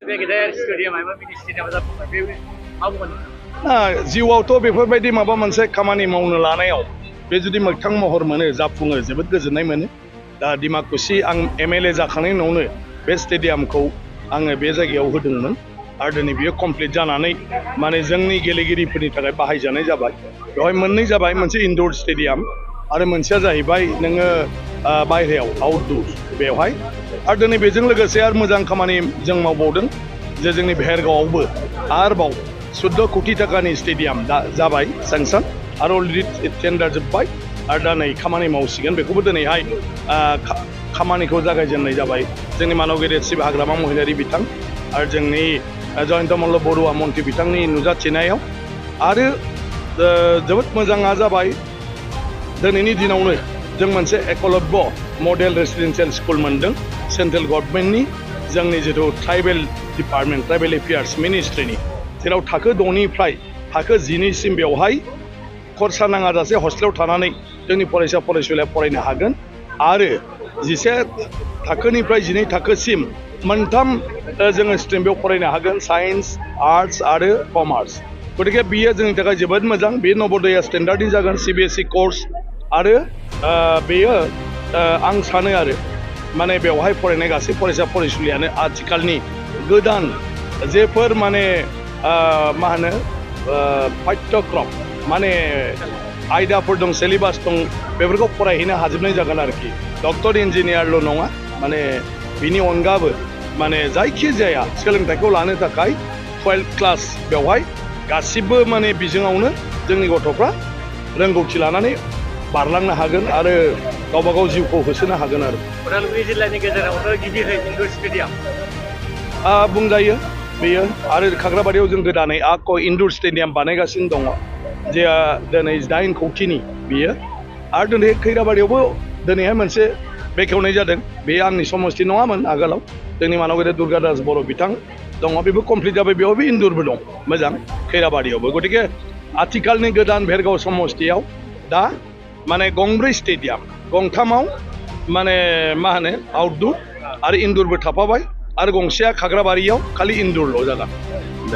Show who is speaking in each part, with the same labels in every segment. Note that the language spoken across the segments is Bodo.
Speaker 1: बे गेदेर स्टेडियाम एबा मिनि स्टेडियाम जाफुंबाय बे मा बुंगोन
Speaker 2: जिउआवथ' बेफोरबायदि माबा मोनसे खामानि मावनो लानायाव बे जुदि मोगथां महर मोनो जाफुङो जोबोद गोजोननाय मोनो। दा डिमाकुसि आं MLA जाखांनायनि उनावनो बे स्टेडियामखौ आङो बे जायगायाव होदोंमोन आरो दिनै बियो कमप्लिट जानानै माने जोंनि गेलेगिरिफोरनि थाखाय बाहायजानाय जाबाय। बेवहाय मोननै जाबाय, मोनसे इनडोर स्टेडियाम आरो मोनसेया जाहैबाय नोङो बायहेरायाव आउटडोर बेवहाय। आरो दिनै बेजों लोगोसे आरो मोजां खामानि जों मावबावदों जे जोंनि भेरगावआवबो आरोबाव 14 कोटी टाकानि स्टेडियाम दा जाबाय सेंसन आरो अलरेडि टेन्डार जोब्बाय आरो दा नै खामानि मावसिगोन। बेखौबो दिनैहाय खामानिखौ जागायजेननाय जाबाय जोंनि मानव गेदेर शिब हाग्रामा महिलारि बिथां आरो जोंनि जयन्त मल्ल बरुवा मन्त्रि बिथांनि नुजाथिनायाव। आरो जोबोद मोजाङा जाबाय दिनैनि दिनावनो जों मोनसे एकलव्य मडेल रेसिडेन्सियेल स्कुल मोनदों सेन्ट्रेल गभर्नमेन्टनि, जोंनि जिथु ट्राइबेल डिपार्टमेन्ट ट्राइबेल एफेयार्स मिनिस्ट्रिनि, जेराव थाखो 6निफ्राय थाखो 10सिम बेवहाय खरसा नाङाजासे हस्टेलाव थानानै जोंनि फरायसा फरायसुलिया फरायनो हागोन आरो 11 थाखोनिफ्राय 12 थाखोसिम मोनथाम जोङो स्ट्रिम बेयाव फरायनो हागोन, साइन्स, आर्ट्स आरो कमार्स। गतिके बियो जोंनि थाखाय जोबोद मोजां। बे नवोदया स्टेन्डार्डनि जागोन, CBSE कर्स आरो बेयो आं सानो आरो माने बेवहाय फरायनाय गासै फरायसा फरायसुलियानो आथिखालनि गोदान जेफोर माने मा होनो पाठ्यक्रम माने आयदाफोर दं, सिलेबास दं, बेफोरखौ फरायहैनो हाजोबनाय जागोन आरोखि। डक्टर इन्जिनियारल' नङा, माने बिनि अनगाबो माने जायखिजाया सोलोंथाइखौ लानो थाखाय 12 क्लास बेवहाय गासिबो माने बिजोङावनो जोंनि गथ'फ्रा रोंगौथि लानानै बारलांनो हागोन आरो गावबा गाव जिउखौ होसोनो हागोन आरो।
Speaker 1: उदालगुरि जिल्लानि गेजेरावनो गिदिरै इनडोर स्टेडियाम
Speaker 2: बुंजायो बेयो। आरो खाग्राबारियाव जों गोदानै इनडोर स्टेडियाम बानायगासिनो दङ जे दिनै 8 कोटीनि बियो। आरो दिनै खैराबारियावबो दिनैहाय मोनसे बेखेवनाय जादों, बे आंनि समस्ति नङामोन आगोलाव, जोंनि मानव गेदेर दुर्गादास बर' बिथां दङ, बेबो कमप्लिट जाबाय, बेयावबो इनडोरबो दं मोजां खैराबारियावबो। गतिके आथिखालनि गोदान भेरगाव समस्तियाव दा माने गंब्रै स्टेडियाम, गंथामाव माने मा होनो आउटडोर आरो इनडोरबो थाफाबाय आरो गंसेया खाग्राबारियाव खालि इनडोरल' जागोन।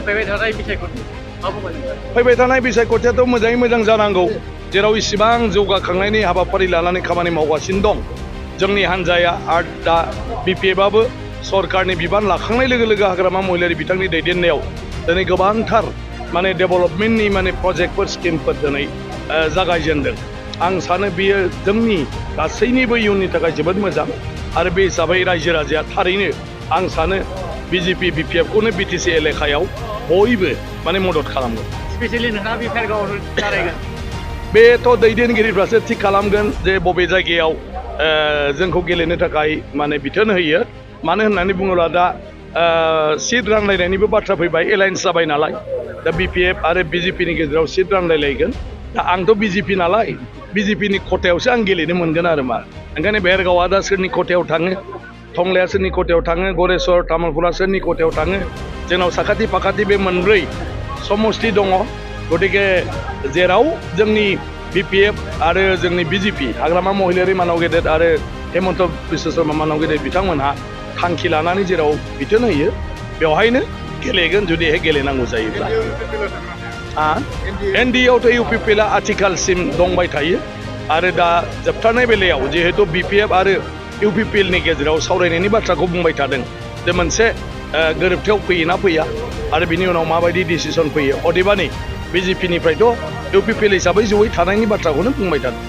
Speaker 1: फैबाय थानाय बिसायख'थि मा बुंगोन?
Speaker 2: फैबाय थानाय बिसायख'थियाथ' मोजाङै मोजां जानांगौ, जेराव इसिबां जौगाखांनायनि हाबाफारि लानानै खामानि मावगासिनो दं जोंनि हान्जाया। आरो दा BPFआबो सरकारनि बिबान लाखांनाय लोगो लोगो हाग्रामा महिलारि बिथांनि दैदेननायाव दिनै गोबांथार माने डेभेलपमेन्टनि माने प्रजेक्टफोर स्किमफोर दिनै जागायजेनदों। आं सानो बेयो जोंनि गासैनिबो इयुननि थाखाय जोबोद मोजां आरो बे हिसाबै रायजो राजाया थारैनो आं सानो BJP BPFखौनो BTC एलेकायाव बयबो माने मदद खालामगोन।
Speaker 1: स्पेसियेलि नोंथाङा बे भेरगावआव जागायगोन?
Speaker 2: बेथ' दैदेनगिरिफ्रासो थिग खालामगोन जे बबे जायगायाव जोंखौ गेलेनो थाखाय माने बिथोन होयो। मानो होननानै बुङोब्ला दा सिट रानलायनायनिबो बाथ्रा फैबाय, एलायन्स जाबाय नालाय। दा BPF आरो BJPनि गेजेराव सिट रानलायलायगोन। दा आंथ' BJP नालाय, BJPनि खथायावसो आं गेलेनो मोनगोन आरो मा। ओंखायनो भेरगावआ दा सोरनि खथायाव थाङो, टंलाया सोरनि खथायाव थाङो, गरेस्वर तामुलपुरा सोरनि खथायाव थाङो, जोंनाव साखाथि फाखाथि बे मोनब्रै समस्ति दङ। गतिके जेराव जोंनि BPF आरो जोंनि BJP हाग्रामा महिलारि मानव गेदेर आरो हेमन्त बिश्व शर्मा मानव गेदेर बिथांमोनहा थांखि लानानै जेराव बिथोन होयो बेवहायनो गेलेगोन जुदिहाय गेलेनांगौ जायोब्ला। NDAआवथ' UPPLआ आथिखालसिम दंबाय थायो आरो दा जोबथारनाय बेलायाव जिहेतु BPF आरो UPPLनि गेजेराव सावरायनायनि बाथ्राखौ बुंबाय थादों जे मोनसे गोरोबथायाव फैयोना फैया आरो बिनि उनाव माबायदि डिसिसन फैयो। अदेबानि BJPनिफ्रायथ' UPPL हिसाबै जयै थानायनि बाथ्राखौनो बुंबाय थादों।